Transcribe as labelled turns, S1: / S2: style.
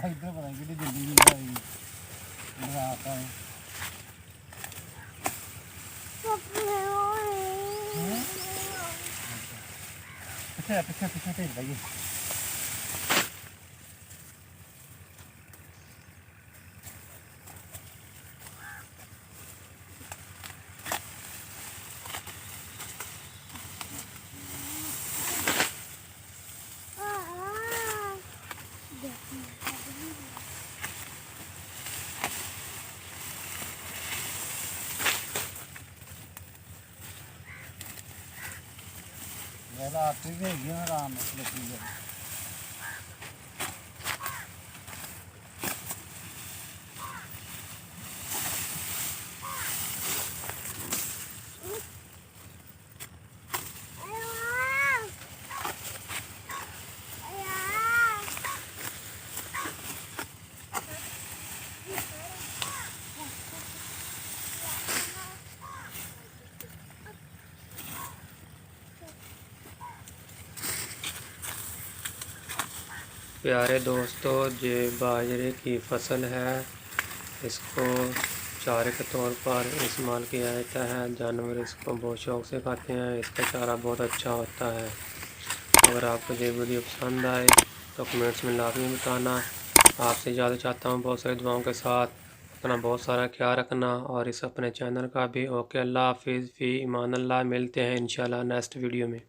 S1: इधर पता कि जल्दी नहीं आई आता है पीछे पीछे पीछे तेज भाई रात भी हैगी आराम लगी है
S2: प्यारे दोस्तों, ये बाजरे की फसल है। इसको चारे के तौर पर इस्तेमाल किया जाता है। जानवर इसको बहुत शौक़ से खाते हैं। इसका चारा बहुत अच्छा होता है। अगर आपको ये वीडियो पसंद आए तो कमेंट्स में लाजमी बताना। आपसे ज़्यादा चाहता हूँ बहुत सारी दुआओं के साथ अपना बहुत सारा ख्याल रखना और इस अपने चैनल का भी। ओके, अल्लाह हाफिज़, फ़ी ईमान अल्लाह। मिलते हैं इंशाल्लाह नेक्स्ट वीडियो में।